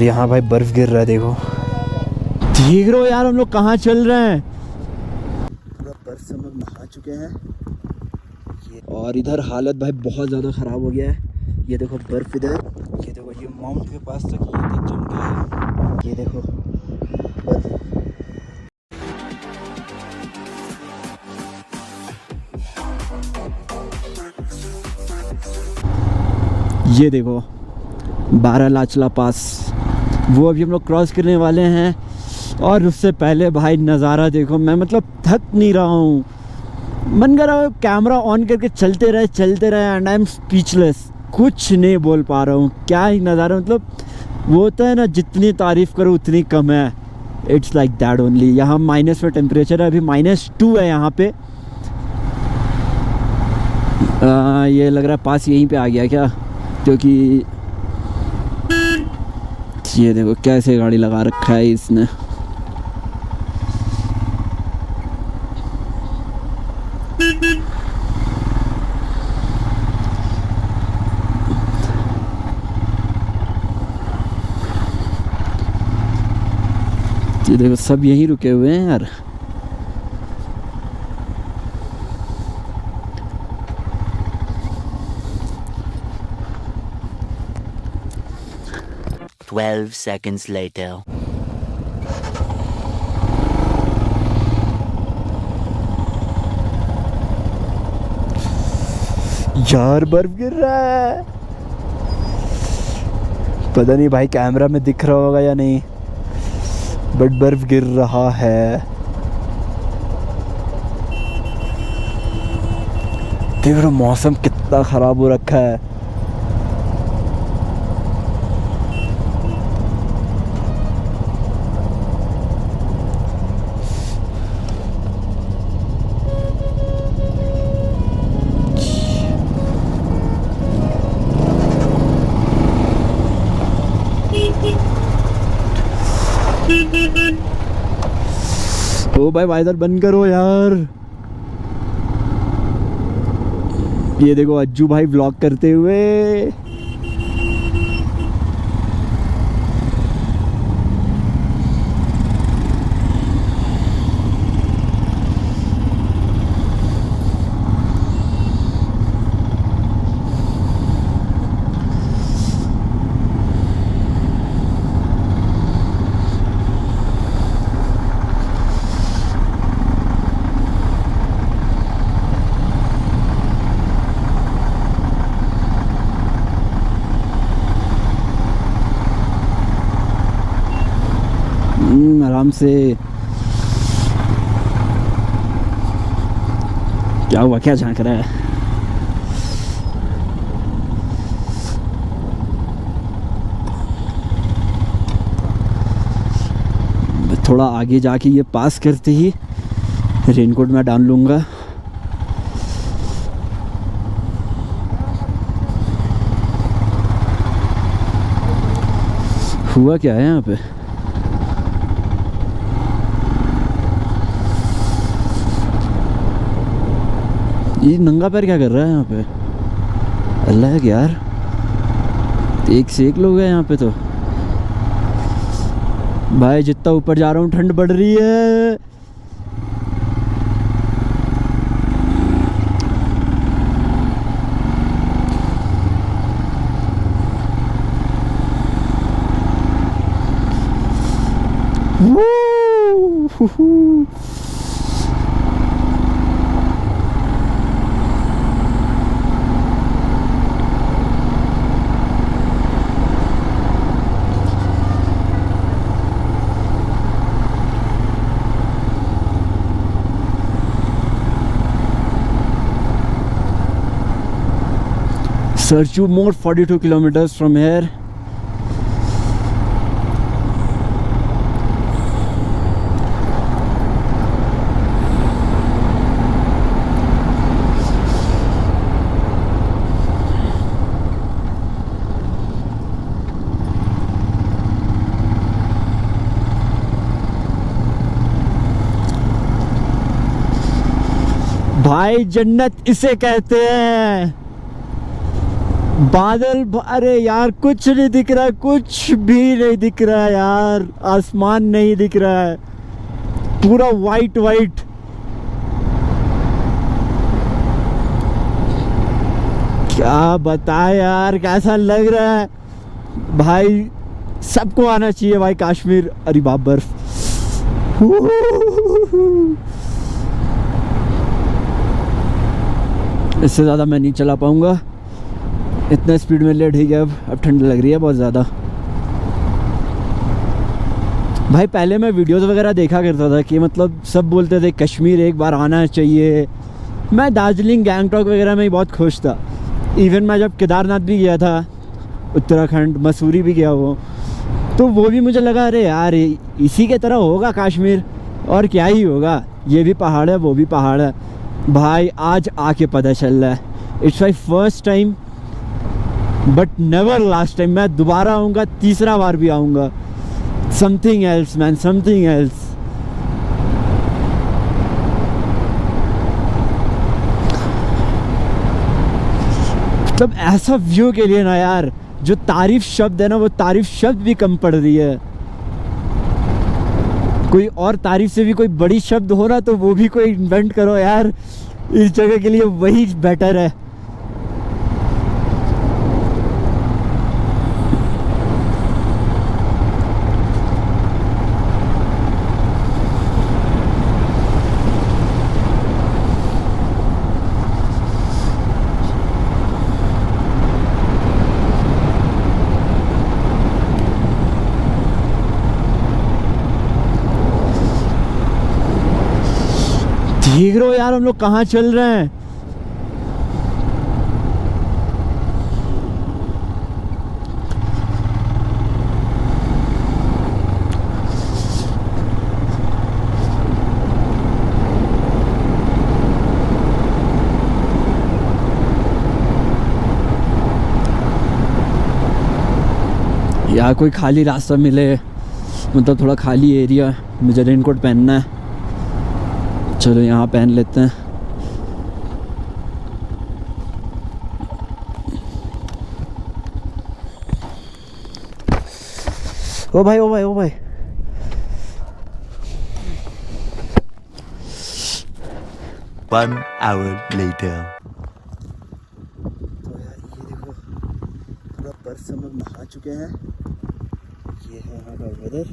यहाँ भाई बर्फ गिर रहा है, देखो देख रहे हो यार हम लोग कहाँ चल रहे हैं। पूरा बर्फ से हम लोग नहा चुके हैं और इधर हालत भाई बहुत ज़्यादा ख़राब हो गया है। ये देखो बर्फ इधर, ये देखो ये माउंट के पास तक ये तक जम गया है। ये देखो बर्फ। ये देखो बारालाचला पास, वो अभी हम लोग क्रॉस करने वाले हैं। और उससे पहले भाई नज़ारा देखो, मैं मतलब थक नहीं रहा हूँ, मन कर रहा है कैमरा ऑन करके चलते रहे एंड आई एम स्पीचलेस, कुछ नहीं बोल पा रहा हूँ। क्या ही नज़ारा, मतलब वो होता है ना जितनी तारीफ़ करो उतनी कम है। It's like that only. यहाँ माइनस में टेम्परेचर है, अभी -2 है यहाँ पे। ये लग रहा है पास यहीं पे आ गया क्या, क्योंकि ये देखो कैसे गाड़ी लगा रखा है इसने। ये देखो सब यहीं रुके हुए हैं यार। Twelve seconds later. यार बर्फ गिर रहा है, पता नहीं भाई कैमरा में दिख रहा होगा या नहीं, बट बर्फ गिर रहा है। देख रहे हो मौसम कितना ख़राब हो रखा है। ओ भाई वाइजर बंद करो यार। ये देखो अज्जू भाई व्लॉग करते हुए। आराम से। क्या हुआ, क्या झांक रहा है? थोड़ा आगे जाके ये पास करते ही रेनकोट मैं डाल लूँगा। हुआ क्या है यहाँ पे? ये नंगा पैर क्या कर रहा है यहाँ पे? अल्लाह है यार, एक से एक लोग हैं यहाँ पे। तो भाई जितना ऊपर जा रहा हूँ ठंड बढ़ रही है। वू Serchu more 42 kilometers from here. भाई जन्नत इसे कहते हैं। अरे यार कुछ नहीं दिख रहा है, कुछ भी नहीं दिख रहा है यार, आसमान नहीं दिख रहा है, पूरा वाइट वाइट। क्या बताए यार, कैसा लग रहा है भाई। सबको आना चाहिए भाई कश्मीर। अरे बाप बर्फ। इससे ज़्यादा मैं नहीं चला पाऊंगा, इतना स्पीड में ले ठीक है। अब ठंड लग रही है बहुत ज़्यादा भाई। पहले मैं वीडियोस वगैरह देखा करता था कि मतलब सब बोलते थे कश्मीर एक बार आना चाहिए। मैं दार्जिलिंग गैंगटॉक वगैरह में ही बहुत खुश था। इवन मैं जब केदारनाथ भी गया था, उत्तराखंड मसूरी भी गया वो, तो वो भी मुझे लगा अरे यार इसी के तरह होगा कश्मीर, और क्या ही होगा, ये भी पहाड़ है वो भी पहाड़ है। भाई आज आके पता चल रहा है। It's my first time but never last time. मैं दोबारा आऊँगा, तीसरा बार भी आऊँगा। Something else man, something else. मतलब ऐसा व्यू के लिए ना यार, जो तारीफ शब्द है ना, वो तारीफ शब्द भी कम पड़ रही है। कोई और तारीफ से भी कोई बड़ी शब्द हो ना, तो वो भी कोई इन्वेंट करो यार, इस जगह के लिए वही बेटर है। देख रहे हो यार हम लोग कहाँ चल रहे हैं। यार कोई खाली रास्ता मिले, मतलब थोड़ा खाली एरिया। मुझे रेनकोट पहनना है, चलो यहाँ पहन लेते हैं। ओ भाई ओ भाई ओ भाई, One hour later. तो यार ये देखो पूरा बर्फ से हम लोग नहा चुके हैं। ये है यहाँ का वेदर।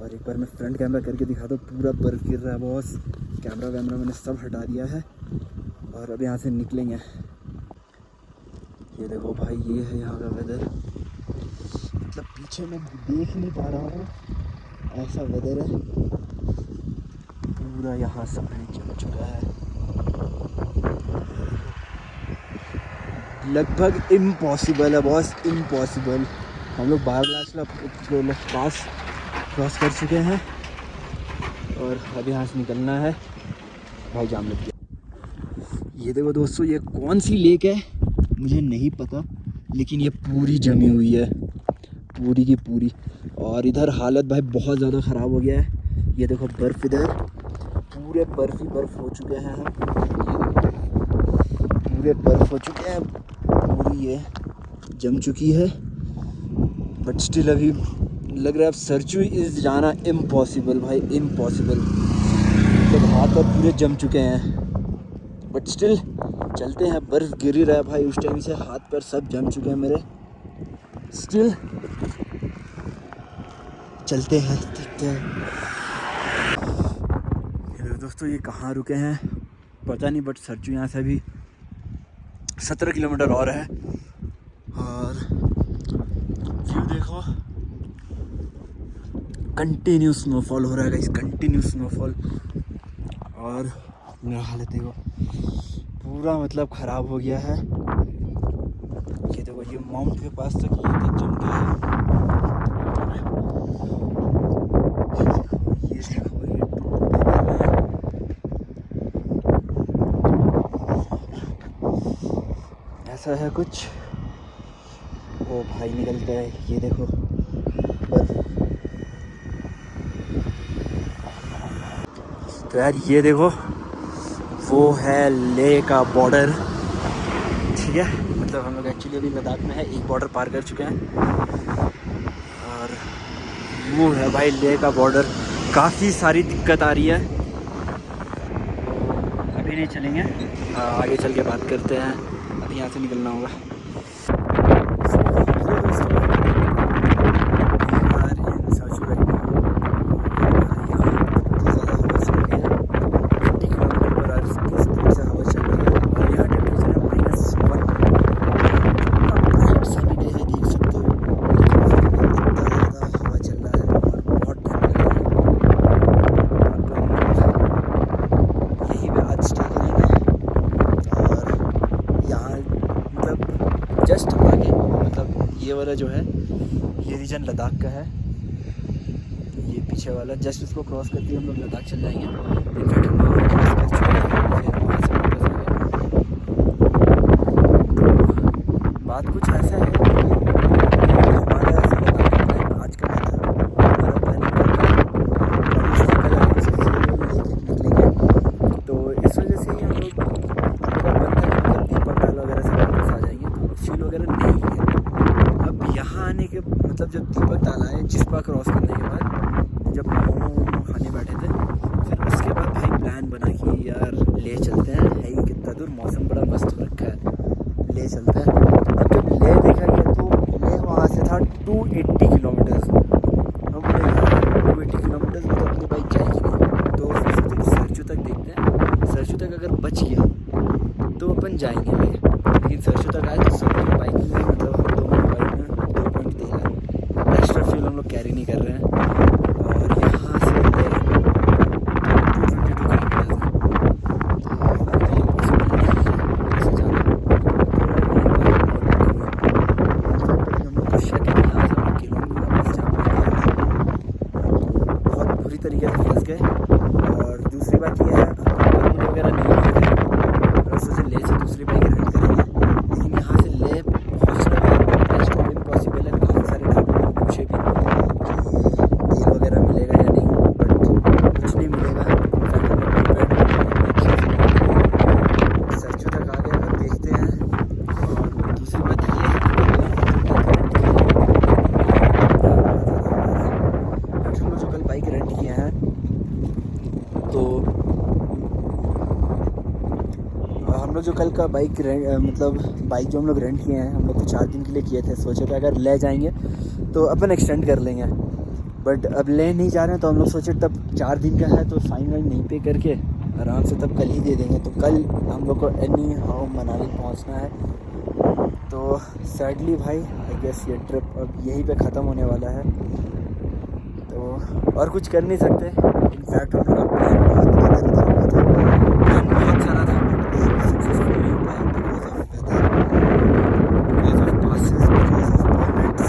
और एक बार मैं फ्रंट कैमरा करके दिखा दो, पूरा बर्फ गिर रहा है बॉस। कैमरा वैमरा मैंने सब हटा दिया है और अब यहाँ से निकलेंगे। ये देखो भाई, ये है यहाँ का वेदर। मतलब पीछे मैं देख नहीं पा रहा हूँ, ऐसा वेदर है। पूरा यहाँ सब जम चुका है, लगभग इम्पॉसिबल है बॉस, इम्पॉसिबल। हम लोग बारालाचला पास क्रॉस कर चुके हैं और अब यहाँ से निकलना है। भाई जाम लग गया। ये देखो दोस्तों, ये कौन सी लेक है मुझे नहीं पता, लेकिन ये पूरी जमी हुई है, पूरी की पूरी। और इधर हालत भाई बहुत ज़्यादा ख़राब हो गया है। ये देखो बर्फ़, इधर पूरे बर्फ़ ही बर्फ़ हो चुके हैं हम। पूरे बर्फ़ हो चुके हैं, पूरी ये जम चुकी है। बट स्टिल अभी लग रहा है अब सरचू इस जाना इम्पॉसिबल भाई, इम्पॉसिबल। मतलब हाथ पर पूरे जम चुके हैं, बट स्टिल चलते हैं। बर्फ़ गिर ही रहा है भाई, उस टाइम से हाथ पर सब जम चुके हैं मेरे। स्टिल चलते हैं, देखते हैं। दोस्तों ये कहाँ रुके हैं पता नहीं, बट सरचू यहाँ से अभी 17 किलोमीटर और है। और व्यू देखो, कंटिन्यू स्नोफॉल हो रहा है गाइस, कंटिन्यू स्नोफॉल। और मेरा हालत देखो पूरा मतलब ख़राब हो गया है। ये देखो, ये माउंट के पास तक ये तक जम गया है। ये देखो, ये ऐसा है कुछ। ओ भाई निकलता है, ये देखो बस। तो यार ये देखो, वो है लेह का बॉर्डर, ठीक है। मतलब मतलब हम लोग एक्चुअली अभी लद्दाख में है, एक बॉर्डर पार कर चुके हैं और वो है भाई लेह का बॉर्डर। काफ़ी सारी दिक्कत आ रही है, अभी नहीं चलेंगे, आगे चल के बात करते हैं। अभी यहाँ से निकलना होगा। जस्ट आगे मतलब ये वाला जो है ये रीजन लद्दाख का है, ये पीछे वाला जस्ट इसको क्रॉस करके हम लोग लद्दाख चल जाएंगे। इनफैक्ट हम लोग क्रॉस कर चुके हैं, फिर वहाँ से वापस आ गए। तो बात कुछ ऐसा है कि हमारा ऐसा लद्दाख का प्लान आज का नहीं था, हमारा प्लान निकलेंगे। तो इस वजह से ही हम लोग दीपक ताल वगैरह से वापस आ जाएंगे, तो फील वगैरह नहीं है। अब यहाँ आने के मतलब जब दीपक ताल आए, जिस्पा क्रॉस करने के बाद जब मोमो खाने बैठे थे, फिर उसके बाद भाई प्लान बना कि यार ले चलते हैं, है ही कितना दूर, मौसम बड़ा मस्त हो रखा है, ले चलते हैं। अब जब ले देखा गया तो ले वहाँ से था 280 किलोमीटर्स। हम बोले यार 280 किलोमीटर्स में तो अपनी बाइक जाएगी नहीं, तो फिर सोचे सरचू तक देखते हैं, सरचू तक अगर बच गया तो अपन जाएंगे ले। लेकिन सरसों तक आए तो सब बाइक में मतलब हम दोनों बाइक में 2 पॉइंट तेल है, एक्स्ट्रा फ्यूल हम लोग कैरी नहीं कर रहे हैं। और यहाँ से ले 222 किलोमीटर हम लोग को शक है यहाँ से हम लोग किलोमीटर वापस जा पाएंगे, बहुत बुरी तरीके से फंस गए। और दूसरी बात यह है वगैरह नहीं है, सोचे ले से दूसरी बाइक रेंट करेंगे, लेकिन यहाँ से ले पहुँचना भी इम्पॉसिबल है। काफ़ी सारे ढाबे में पूछे भी कि तेल वगैरह मिलेगा या नहीं, बट कुछ नहीं मिलेगा। सरचू तक आ गए, अब देखते हैं। और दूसरी बात ये है कि हम लोग जो कल बाइक रेंट किए हैं, तो हम लोग जो कल का बाइक मतलब बाइक जो हम लोग रेंट किए हैं, हम लोग तो 4 दिन के लिए किए थे। सोचे थे अगर ले जाएंगे तो अपन एक्सटेंड कर लेंगे, बट अब ले नहीं जा रहे हैं, तो हम लोग सोचे तब 4 दिन का है तो फाइन वाइन नहीं पे करके आराम से तब कल ही दे देंगे। तो कल हम लोग को एनी हाउ मनाली पहुंचना है। तो सैडली भाई आई गेस ये ट्रिप अब यहीं पे ख़त्म होने वाला है, तो और कुछ कर नहीं सकते। इनफैक्ट हम लोग का प्लान बहुत इधर हुआ था, प्लान बहुत सारा था, सक्सेसफुल नहीं हो पाया because of passes, because of permits,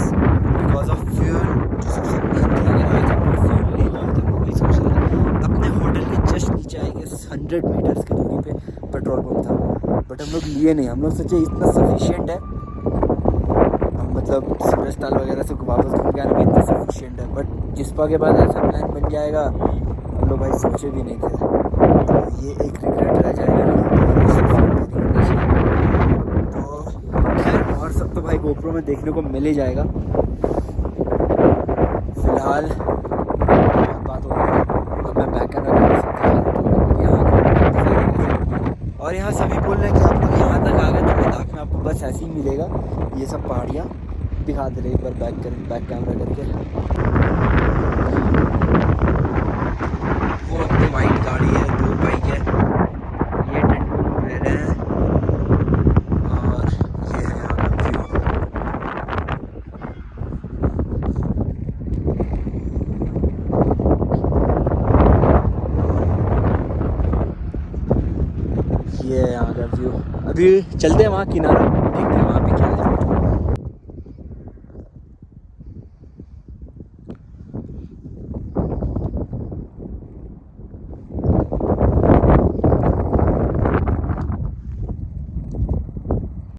because of fuel. जो सबसे मेन थी, अगर आज हम लोग फ्यूल ले लिया तो वही सोच रहे थे अपने होटल के जस्ट नीचे आएंगे 100 मीटर्स की दूरी पे पेट्रोल पंप था, बट हम लोग लिए नहीं। हम लोग सोचे इतना सफिशिएंट है, हम मतलब सूरज ताल वगैरह से वापस घूम के आने में इतना सफिशिएंट है, बट जिस्पा के बाद ऐसा प्लान बन जाएगा हम लोग भाई सोचे भी नहीं थे। तो ये एक रिग्रेट रह जाएगा। तो खैर और सब तो भाई गोप्रो में देखने को मिल ही जाएगा। फिलहाल बात हो रही है, अब मैं बैक कैमरा कर सकता हूँ यहाँ, और यहाँ सभी बोल रहे हैं कि आप लोग यहाँ तक आ गए तो लद्दाख में आपको बस ऐसे ही मिलेगा ये सब पहाड़ियाँ। दिखा दे रहे एक बार बैक कैमरा करके। वो अपनी वाइट गाड़ी है, 2 बाइक है, ये टेंट में रह रहे हैं और ये है यहाँ का व्यू। ये है यहाँ का व्यू। अभी चलते हैं वहाँ किनारा, देखते हैं वहाँ पे क्या